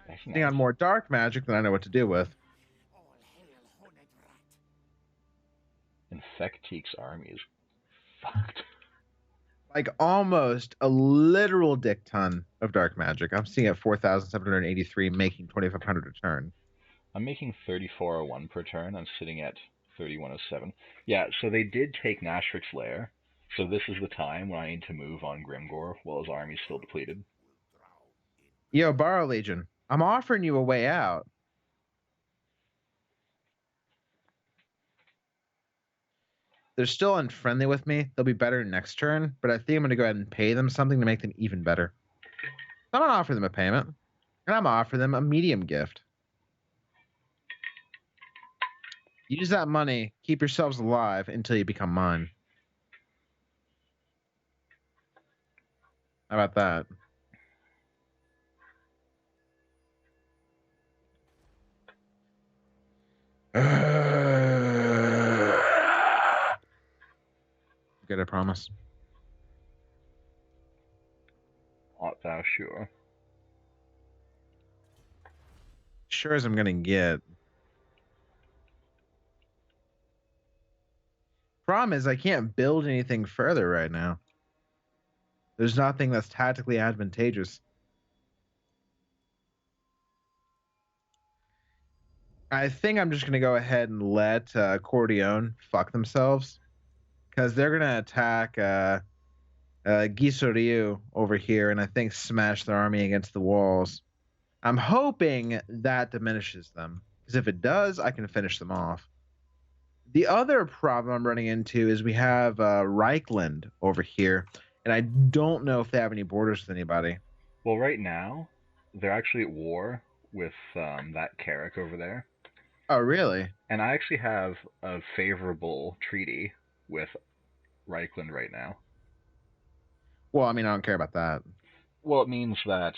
That's Sitting nice. on more dark magic than I know what to do with. Infecteek's army is fucked. Like almost a literal dick ton of dark magic. I'm seeing at 4,783, making 2,500 a turn. I'm making 3401 per turn. I'm sitting at 3107. Yeah, so they did take Nashrik's Lair. So this is the time when I need to move on Grimgor while his army's still depleted. Yo, Borrow Legion, I'm offering you a way out. They're still unfriendly with me. They'll be better next turn, but I think I'm going to go ahead and pay them something to make them even better. I'm going to offer them a payment, and I'm going to offer them a medium gift. Use that money, keep yourselves alive until you become mine. How about that? Good, I promise. Art thou sure? Sure as I'm going to get. Problem is, I can't build anything further right now. There's nothing that's tactically advantageous. I think I'm just going to go ahead and let Cordione fuck themselves because they're going to attack Gisoryu over here and I think smash their army against the walls. I'm hoping that diminishes them because if it does, I can finish them off. The other problem I'm running into is we have Reichland over here, and I don't know if they have any borders with anybody. Well, right now, they're actually at war with that Carrick over there. Oh, really? And I actually have a favorable treaty with Reichland right now. Well, I mean, I don't care about that. Well, it means that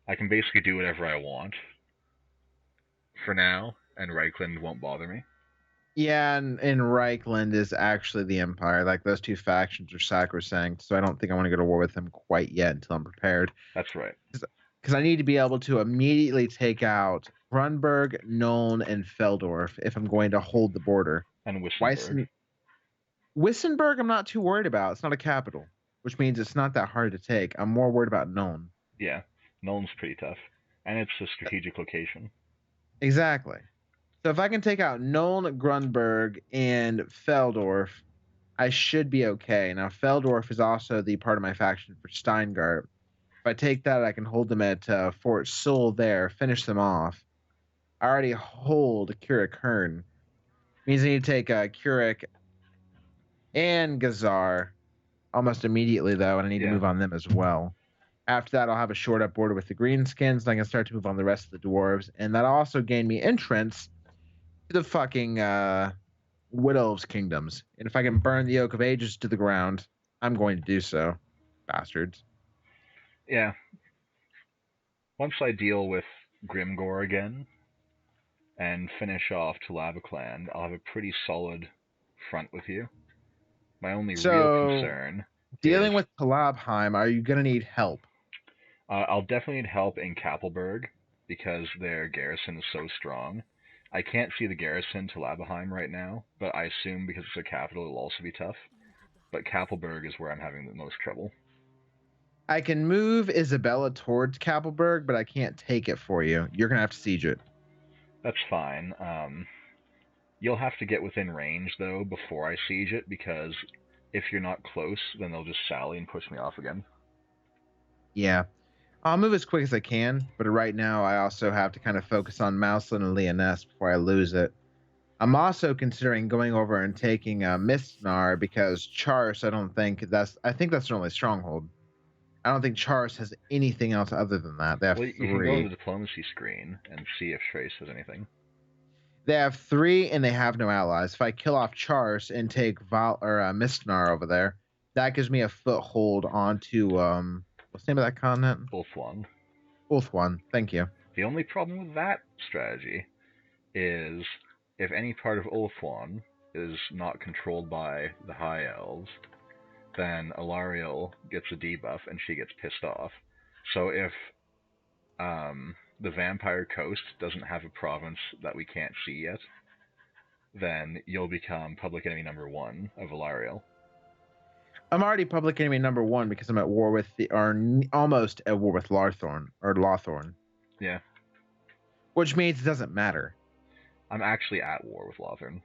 I can basically do whatever I want for now, and Reichland won't bother me. Yeah, and Reichland is actually the Empire. Like those two factions are sacrosanct, so I don't think I want to go to war with them quite yet until I'm prepared. That's right. Because I need to be able to immediately take out Grunberg, Nuln, and Feldorf if I'm going to hold the border. And Wissenberg. Weissen, Wissenberg, I'm not too worried about. It's not a capital, which means it's not that hard to take. I'm more worried about Nuln. Yeah, Nuln's pretty tough. And it's a strategic location. Exactly. So if I can take out Nuln, Grunberg, and Feldorf, I should be okay. Now, Feldorf is also the part of my faction for Steingart. If I take that, I can hold them at Fort Sul there, finish them off. I already hold Kurik Hearn. Means I need to take Kurik and Gazar almost immediately, though, and I need to Yeah. move on them as well. After that, I'll have a short up border with the Greenskins, and I can start to move on the rest of the dwarves, and that also gained me entrance to the fucking Wood Elves kingdoms. And if I can burn the Oak of Ages to the ground, I'm going to do so. Bastards. Yeah. Once I deal with Grimgor again and finish off Talavaclan, I'll have a pretty solid front with you. My only real So, concern is dealing with Talabheim, are you going to need help? I'll definitely need help in Kappelberg because their garrison is so strong. I can't see the garrison to Labaheim right now, but I assume because it's a capital, it'll also be tough. But Kappelberg is where I'm having the most trouble. I can move Isabella towards Kappelberg, but I can't take it for you. You're going to have to siege it. That's fine. You'll have to get within range though before I siege it because if you're not close, then they'll just sally and push me off again. Yeah. I'll move as quick as I can, but right now I also have to kind of focus on Mouseland and Leoness before I lose it. I'm also considering going over and taking Mistnar because Chars, I think that's their only stronghold. I don't think Chars has anything else other than that. They have Well, you can go to three. the diplomacy screen and see if Trace has anything. They have three, and they have no allies. If I kill off Chars and take Mistnar over there, that gives me a foothold onto what's the name of that continent? Ulthuan. Fourth one. Thank you. The only problem with that strategy is if any part of Ulthuan is not controlled by the High Elves, then Alariel gets a debuff and she gets pissed off. So if the Vampire Coast doesn't have a province that we can't see yet, then you'll become public enemy #1 of Valarial. I'm already public enemy #1 because I'm at war with almost at war with Lawthorn. Yeah. Which means it doesn't matter. I'm actually at war with Lawthorn.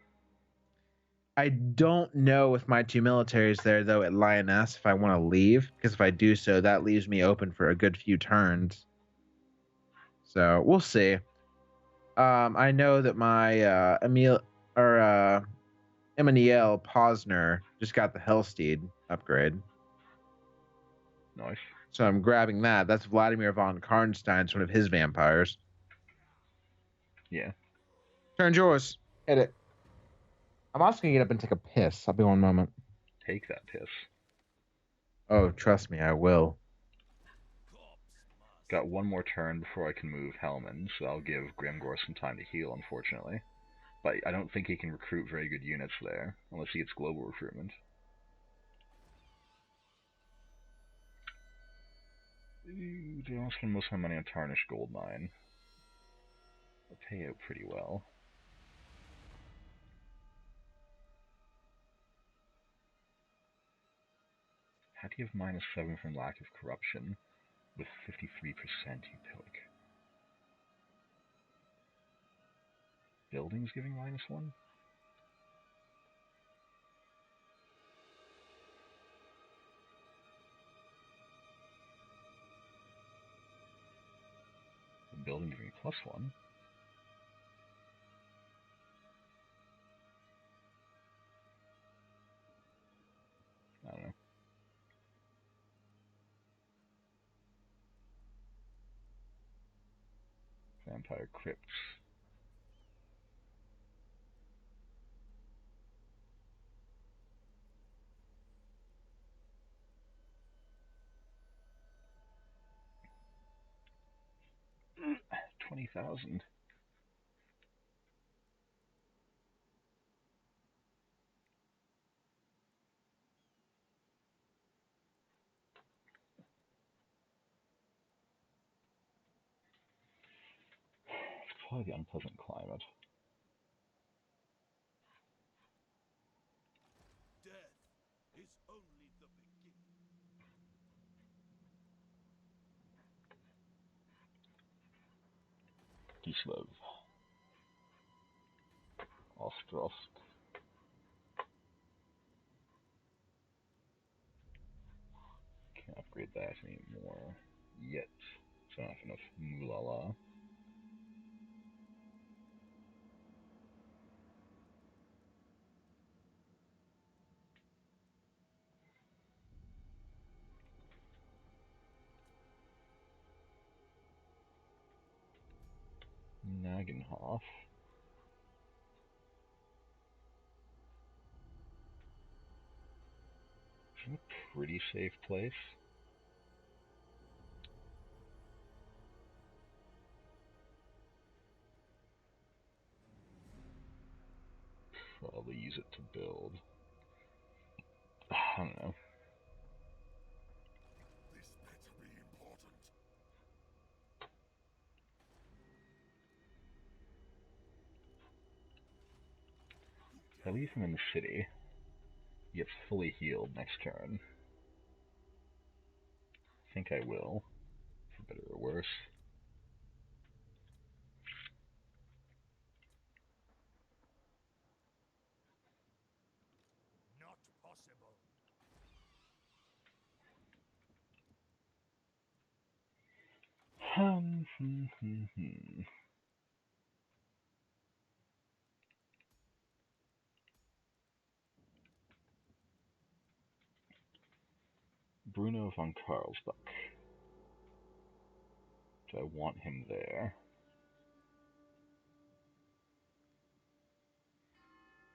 I don't know with my 2 militaries there, though, at Lioness if I want to leave, because if I do so, that leaves me open for a good few turns. So we'll see. I know that my Emmanuel Posner just got the Hellsteed upgrade. Nice. So I'm grabbing that. That's Vladimir von Karnstein's one of his vampires. Yeah. Turn's yours. Hit it. I'm also going to get up and take a piss. I'll be 1 moment. Take that piss. Oh, trust me, I will. Got 1 more turn before I can move Hellman, so I'll give Grimgor some time to heal, unfortunately. But I don't think he can recruit very good units there, unless he gets global recruitment. Ooh, do I want to spend most of my money on Tarnished Gold Mine? I'll pay out pretty well. How do you have -7 from lack of corruption with 53% utopic? Buildings giving -1? A building giving +1? I don't know. Vampire Crypts. $20,000. It's probably the unpleasant climate. Kislev. Ostrovsk. Can't upgrade that anymore yet. So I don't have enough Mulala. Nagenhof. It's a pretty safe place. Probably use it to build. I don't know. This better be important. If I leave him in the city, he gets fully healed next turn. I think I will, for better or worse. Not possible. Bruno von Carlsbach. Do I want him there?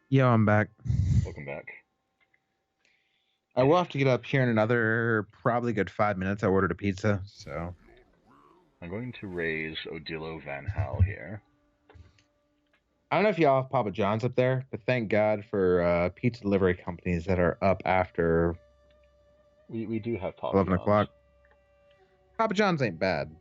Yo, I'm back. Welcome back. I will have to get up here in another probably good 5 minutes. I ordered a pizza, so. I'm going to raise Odilo Van Hal here. I don't know if y'all have Papa John's up there, but thank God for pizza delivery companies that are up after We do have Papa 11 John's. o'clock. Papa John's ain't bad.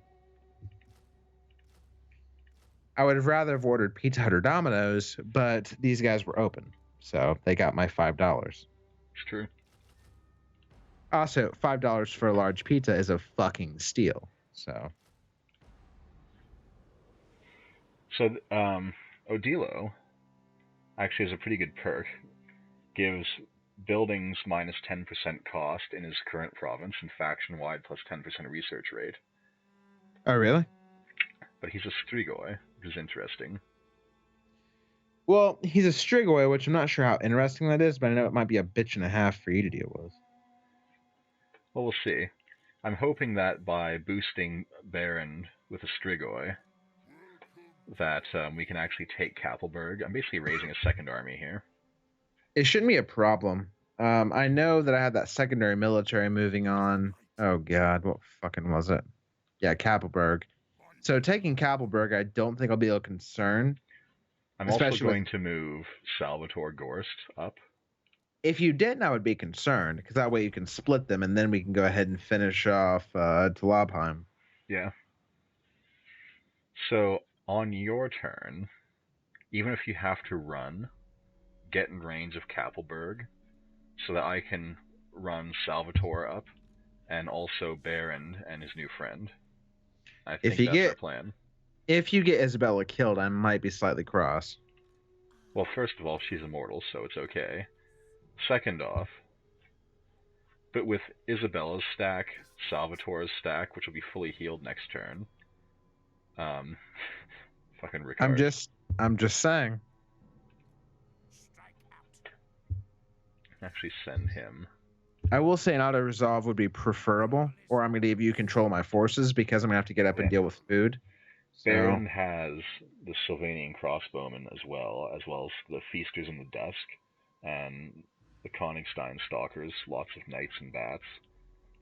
I would have rather have ordered Pizza Hut or Domino's, but these guys were open, so they got my $5. It's true. Also, $5 for a large pizza is a fucking steal. So Odilo actually has a pretty good perk. Gives buildings minus 10% cost in his current province and faction-wide plus 10% research rate. Oh, really? But he's a Strigoi, which is interesting. Well, he's a Strigoi, which I'm not sure how interesting that is, but I know it might be a bitch and a half for you to deal with. Well, we'll see. I'm hoping that by boosting Baron with a Strigoi, that we can actually take Kappelberg. I'm basically raising a second army here. It shouldn't be a problem. I know that I had that secondary military moving on. Oh, God, what fucking was it? Yeah, Kappelberg. So taking Kappelberg, I don't think I'll be a concern. I'm also Especially going to move Salvatore Gorst up. If you didn't, I would be concerned, because that way you can split them, and then we can go ahead and finish off Talabheim. Yeah. So on your turn, even if you have to run, get in range of Kappelberg, so that I can run Salvatore up, and also Baron and his new friend. I think that's our plan. If you get Isabella killed, I might be slightly cross. Well, first of all, she's immortal, so it's okay. Second off, but with Isabella's stack, Salvatore's stack, which will be fully healed next turn. Fucking Ricard. I'm just saying. Actually send him. I will say an auto resolve would be preferable, or I'm going to give you control of my forces because I'm going to have to get up and deal with food. So. Baron has the Sylvanian crossbowmen as well as the Feasters in the Dusk, and the Konigstein Stalkers, lots of knights and bats.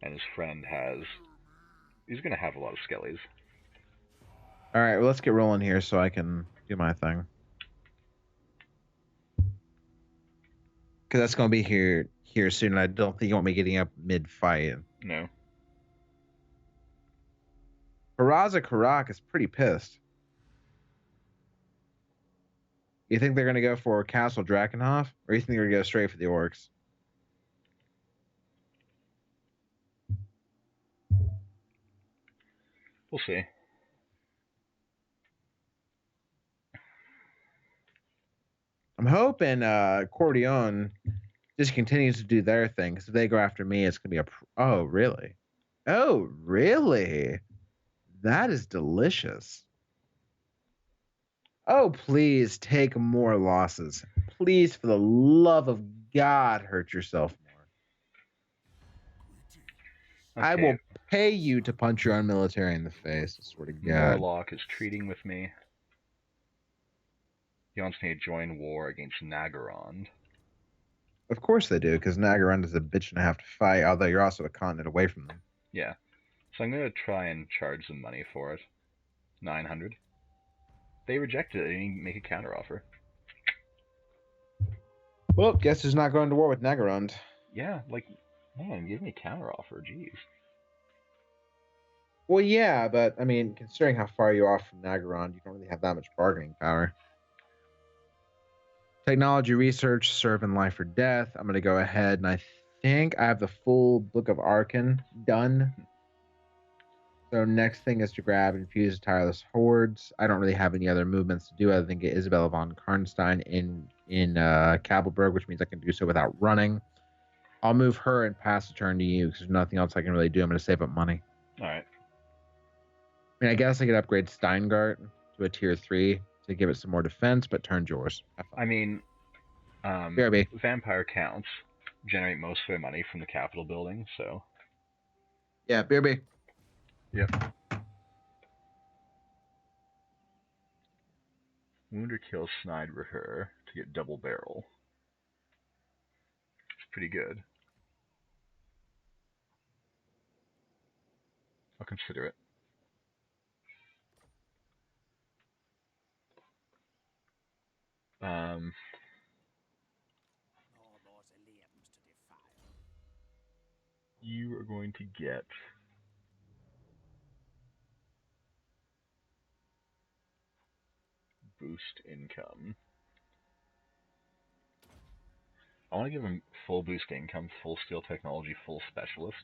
And his friend he's going to have a lot of skellies. All right, well, let's get rolling here so I can do my thing. Because that's going to be here soon. I don't think you want me getting up mid-fight. No. Peraza Karak is pretty pissed. You think they're going to go for Castle Drakenhof, or you think they're going to go straight for the orcs? We'll see. I'm hoping Cordion just continues to do their thing, because if they go after me, it's going to be Oh, really? Oh, really? That is delicious. Oh, please take more losses. Please, for the love of God, hurt yourself more. Okay. I will pay you to punch your own military in the face. I swear to God. Morlock is treating with me. He wants me to join war against Nagarond. Of course they do, because Nagarond is a bitch and a half to fight, although you're also a continent away from them. Yeah. So I'm going to try and charge some money for it. 900. They rejected it. They didn't make a counteroffer. Well, guess who's not going to war with Nagarond? Yeah, like, man, give me a counteroffer. Jeez. Well, yeah, but, I mean, considering how far you are from Nagarond, you don't really have that much bargaining power. Technology research, serve in life or death. I'm going to go ahead, and I think I have the full Book of Arcane done. So next thing is to grab Infuse Tireless Hordes. I don't really have any other movements to do other than get Isabella von Karnstein in Kappelberg, which means I can do so without running. I'll move her and pass the turn to you because there's nothing else I can really do. I'm going to save up money. All right. I mean, I guess I could upgrade Steingart to a tier 3 to give it some more defense, but turn's yours. I mean, Vampire counts generate most of their money from the Capitol building, so. Yeah, BRB. Yep. Wound or kill Schneider to get double barrel. It's pretty good. I'll consider it. You are going to get boost income. I want to give him full boost income, full steel technology, full specialist.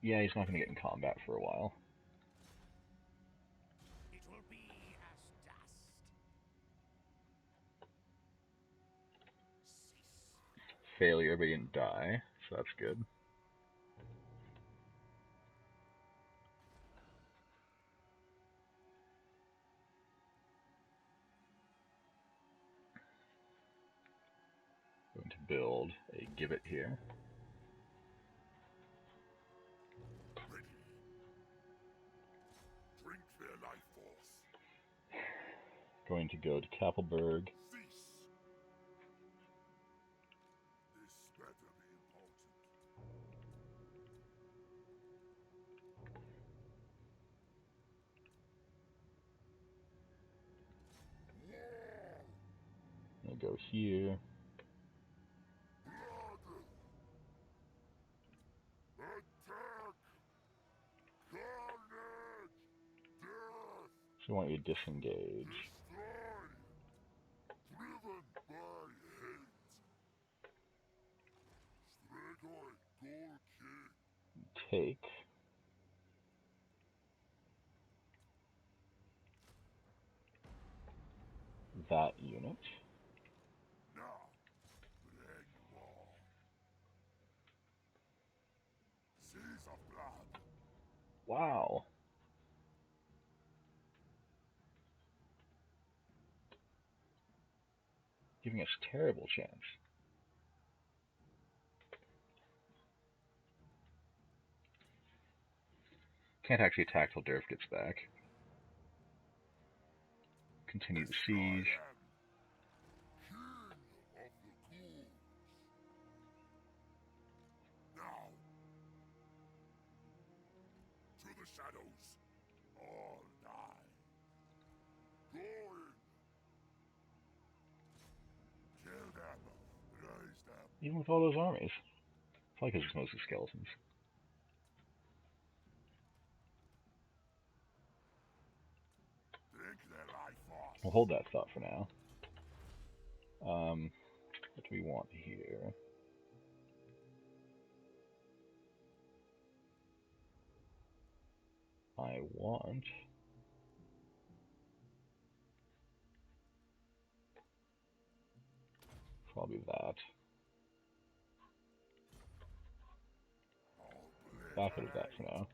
Yeah, he's not going to get in combat for a while. It will be as dust. Cease. Failure, but he didn't die, so that's good. Going to build a gibbet here. Ready. Drink their life force. Going to go to Kappelberg. Cease. This better be important. I'll go here. Blood. Attack. Carnage. Death. So I want you to disengage. Destroy. Driven by hate. Stregoi Gol King. Take that unit. Now, bring war. Seas of blood. Wow. Giving us terrible chance. Can't actually attack till Derf gets back. Continue the siege. King of the ghouls. Now, to the shadows. All die. Going. Kill them. Raise them. Even with all those armies. Probably because it's mostly skeletons. Drink their life force. We'll hold that thought for now. What do we want here? I want probably that. Back out of that for now.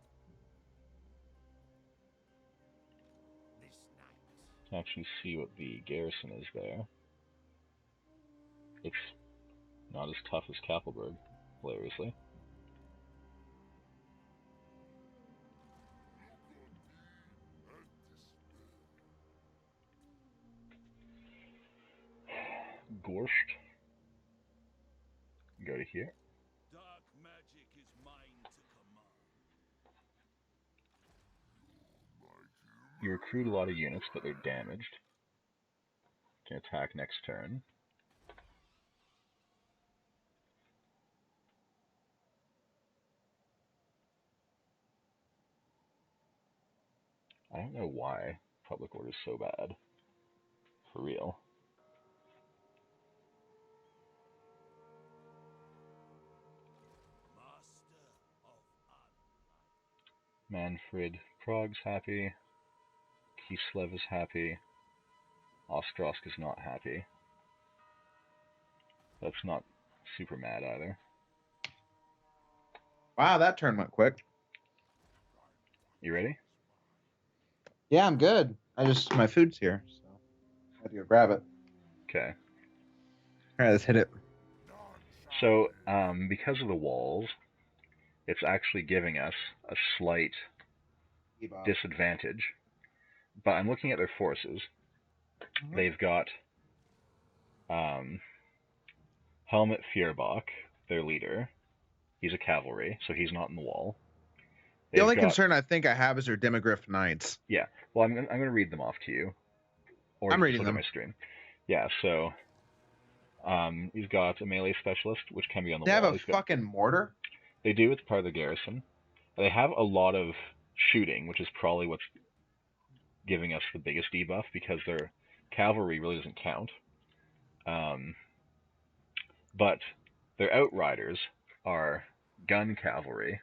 This night. Actually see what the garrison is there. It's not as tough as Kappelberg, hilariously. Gorsht. Go to here. Dark magic is mine to command. You recruit a lot of units, but they're damaged. Can attack next turn. I don't know why public order is so bad. For real. Master of unlight. Manfred Prague's happy. Kislev is happy. Ostrosk is not happy. That's not super mad either. Wow, that turn went quick. You ready? Yeah, I'm good. My food's here, so I had to go grab it. Okay. All right, let's hit it. So, because of the walls, it's actually giving us a slight disadvantage. But I'm looking at their forces. Mhm. They've got Helmut Feuerbach, their leader. He's a cavalry, so he's not in the wall. The only concern I think I have is their Demogryph Knights. Yeah, well, I'm going to read them off to you. Or I'm you can reading look at them. my stream. Yeah, so he's got a melee specialist, which can be on the They wall. have a fucking mortar? They do, it's part of the garrison. They have a lot of shooting, which is probably what's giving us the biggest debuff because their cavalry really doesn't count. Um, but their outriders are gun cavalry,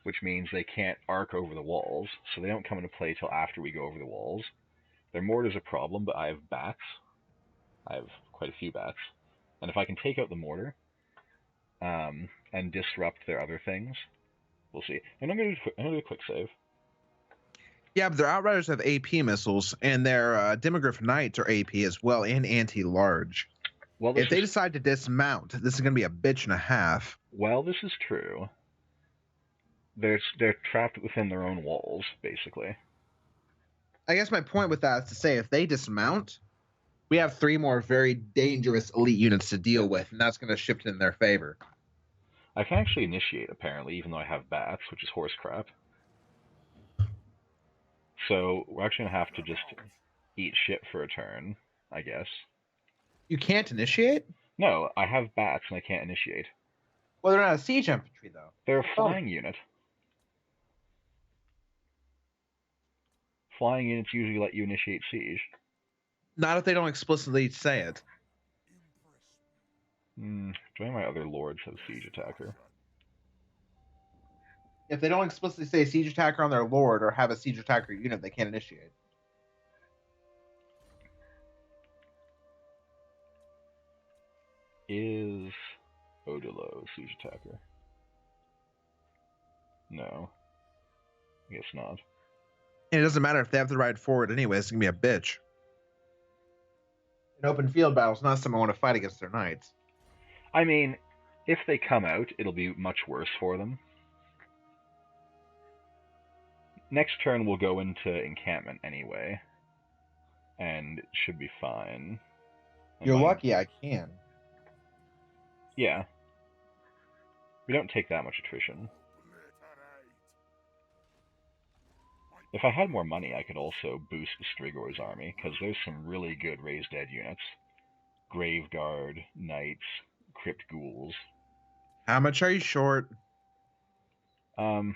which means they can't arc over the walls, so they don't come into play till after we go over the walls. Their mortar's a problem, but I have bats. I have quite a few bats. And if I can take out the mortar and disrupt their other things, we'll see. And I'm going to do a quick save. Yeah, but their Outriders have AP missiles, and their Demogryph Knights are AP as well, and anti-large. Well, if they decide to dismount, this is going to be a bitch and a half. Well, this is true. They're trapped within their own walls, basically. I guess my point with that is to say if they dismount, we have 3 more very dangerous elite units to deal with, and that's going to shift in their favor. I can actually initiate, apparently, even though I have bats, which is horse crap. So we're actually going to have to just eat shit for a turn, I guess. You can't initiate? No, I have bats and I can't initiate. Well, they're not a siege infantry, though. They're a flying unit. Flying units usually let you initiate siege. Not if they don't explicitly say it. Do any of my other lords have siege attacker? If they don't explicitly say siege attacker on their lord or have a siege attacker unit, they can't initiate. Is Odilo siege attacker? No. I guess not. And it doesn't matter if they have to ride forward anyway, it's going to be a bitch. In open field battles, not someone want to fight against their knights. I mean, if they come out, it'll be much worse for them. Next turn we'll go into encampment anyway, and it should be fine. You're lucky I can. Yeah. We don't take that much attrition. If I had more money, I could also boost the Strigor's army, because there's some really good raised dead units. Graveguard, Knights, Crypt Ghouls. How much are you short? I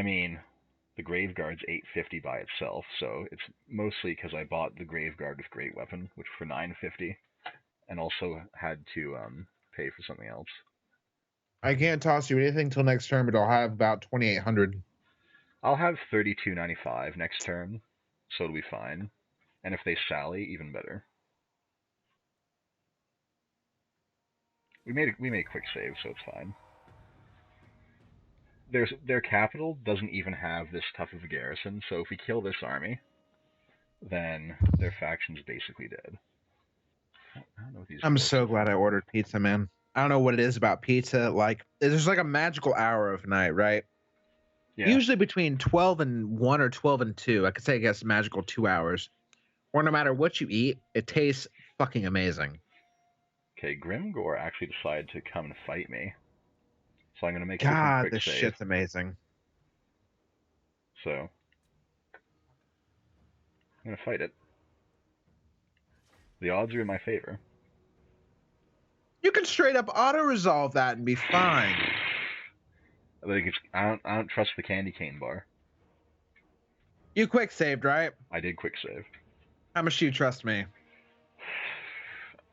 mean, the Graveguard's 850 by itself, so it's mostly because I bought the Graveguard with Great Weapon, which for 950, and also had to pay for something else. I can't toss you anything till next turn, but I'll have about 2,800. I'll have 3295 next turn, so it'll be fine. And if they sally, even better. We made a quick save, so it's fine. Their capital doesn't even have this tough of a garrison, so if we kill this army, then their faction's basically dead. I don't know what these I'm so glad I ordered pizza, man. I don't know what it is about pizza. Like, there's like a magical hour of night, right? Yeah. Usually between 12 and 1 or 12 and 2. I could say, I guess, magical 2 hours. Or no matter what you eat, it tastes fucking amazing. Okay, Grimgore actually decided to come and fight me. So I'm going to make God, quick this save. shit's amazing. So, I'm going to fight it. The odds are in my favor. You can straight up auto-resolve that and be fine. Like, I don't trust the candy cane bar. You quick saved, right? I did quick save. How much do you trust me?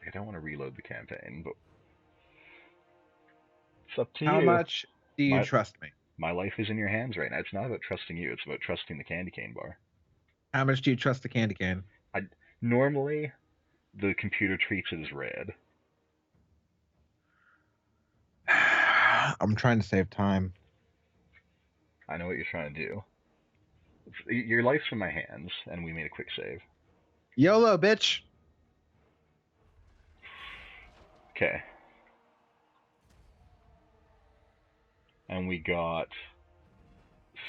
I don't want to reload the campaign, but it's up to you. How much do you trust me? My life is in your hands right now. It's not about trusting you. It's about trusting the candy cane bar. How much do you trust the candy cane? Normally, the computer treats it as red. I'm trying to save time. I know what you're trying to do. Your life's in my hands, and we made a quick save. YOLO, bitch! Okay. And we got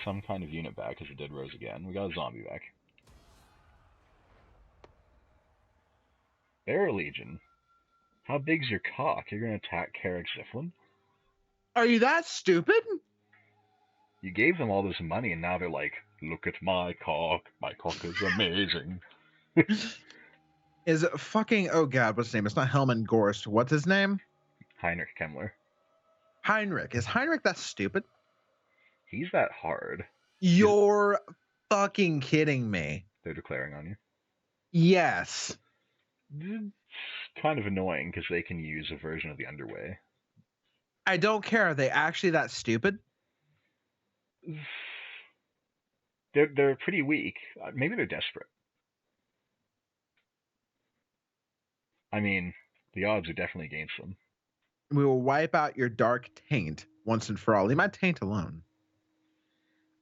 some kind of unit back because it did rose again. We got a zombie back. Bear Legion. How big's your cock? You're going to attack Carrick Ziflin? Are you that stupid? You gave them all this money, and now they're like, look at my cock. My cock is amazing. Is it fucking... Oh, God, what's his name? It's not Helman Gorst. What's his name? Heinrich Kemmler. Heinrich. Is Heinrich that stupid? He's that hard. You're fucking kidding me. They're declaring on you. Yes. It's kind of annoying because they can use a version of the underway. I don't care. Are they actually that stupid? They're pretty weak. Maybe they're desperate. I mean, the odds are definitely against them. We will wipe out your dark taint once and for all. Leave my taint alone.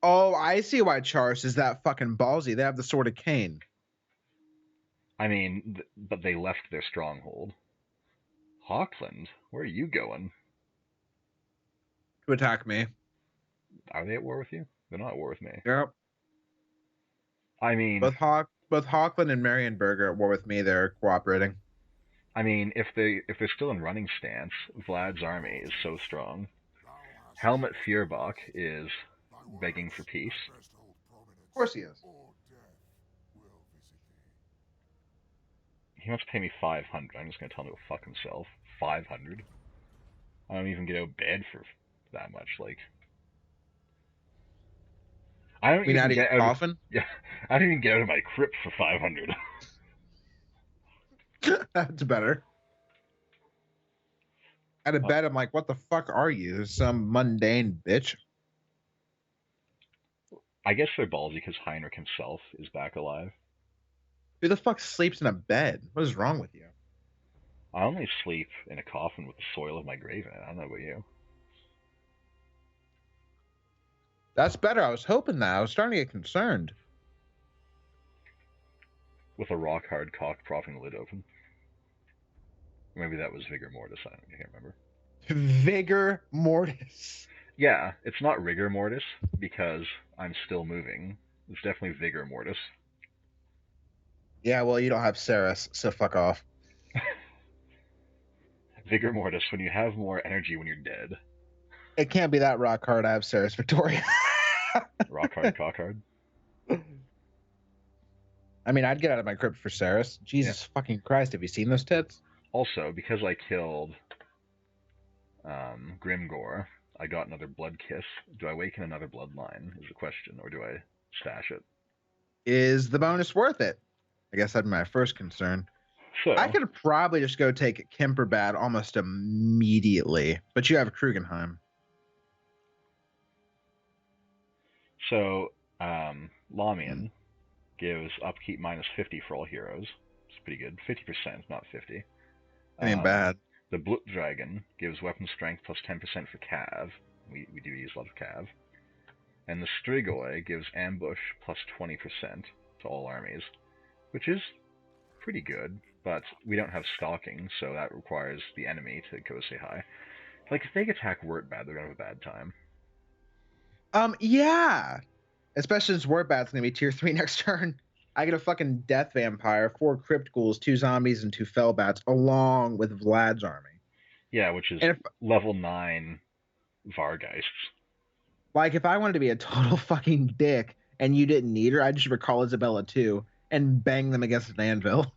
Oh, I see why Charles is that fucking ballsy. They have the Sword of Cain. I mean, but they left their stronghold. Hawkland, where are you going? To attack me. Are they at war with you? They're not at war with me. Yep. I mean, both Hawkland and Marienburg are at war with me. They're cooperating. I mean, if they're still in running stance, Vlad's army is so strong. Helmut Feuerbach is begging for peace. Of course he is. He wants to pay me 500. I'm just gonna tell him to go fuck himself. 500. I don't even get out of bed for that much. Like, I don't even get out coffin? of, yeah, I don't even get out of my crypt for 500. That's better. At a bed, I'm like, what the fuck are you? Some mundane bitch? I guess they're ballsy because Heinrich himself is back alive. Who the fuck sleeps in a bed? What is wrong with you? I only sleep in a coffin with the soil of my grave in it. I don't know about you. That's better. I was hoping that. I was starting to get concerned. With a rock hard cock propping the lid open. Maybe that was Vigor Mortis. I can't remember. Vigor Mortis. Yeah, it's not Rigor Mortis because I'm still moving. It's definitely Vigor Mortis. Yeah, well, you don't have Ceres, so fuck off. Vigor Mortis, when you have more energy when you're dead. It can't be that rock hard. I have Ceres Victoria. Rock hard, cock hard. I mean, I'd get out of my crypt for Ceres. Jesus fucking Christ, have you seen those tits? Also, because I killed Grimgore, I got another blood kiss. Do I awaken another bloodline is the question, or do I stash it? Is the bonus worth it? I guess that'd be my first concern. So, I could probably just go take Kemperbad almost immediately, but you have Krugenheim. So, Lamian gives upkeep minus 50 for all heroes. It's pretty good. 50%, not 50. Ain't bad. The Blut Dragon gives weapon strength plus 10% for Cav. We do use a lot of Cav. And the Strigoi gives ambush plus 20% to all armies, which is pretty good, but we don't have stalking, so that requires the enemy to go say hi. Like, if they attack Wurtbad, they're gonna have a bad time. Yeah. Especially since Wurtbad's gonna be tier 3 next turn. I get a fucking Death Vampire, 4 Crypt Ghouls, 2 Zombies, and 2 Fellbats, along with Vlad's army. Yeah, which is level 9 Vargeists. Like, if I wanted to be a total fucking dick and you didn't need her, I'd just recall Isabella too and bang them against an anvil.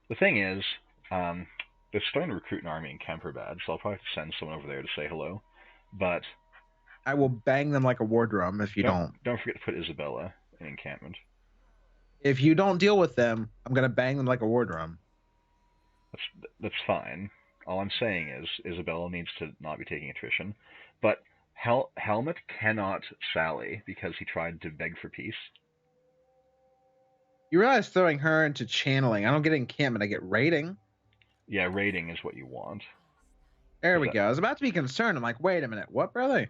The thing is, they're starting to recruit an army in Kemperbad, so I'll probably have to send someone over there to say hello. But I will bang them like a war drum if you don't. Don't forget to put Isabella in encampment. If you don't deal with them, I'm gonna bang them like a war drum. That's fine. All I'm saying is Isabella needs to not be taking attrition, but Helmut cannot sally because he tried to beg for peace. You realize throwing her into channeling, I don't get encampment, I get raiding. Yeah, raiding is what you want. There we go. I was about to be concerned. I'm like, wait a minute, what, brother?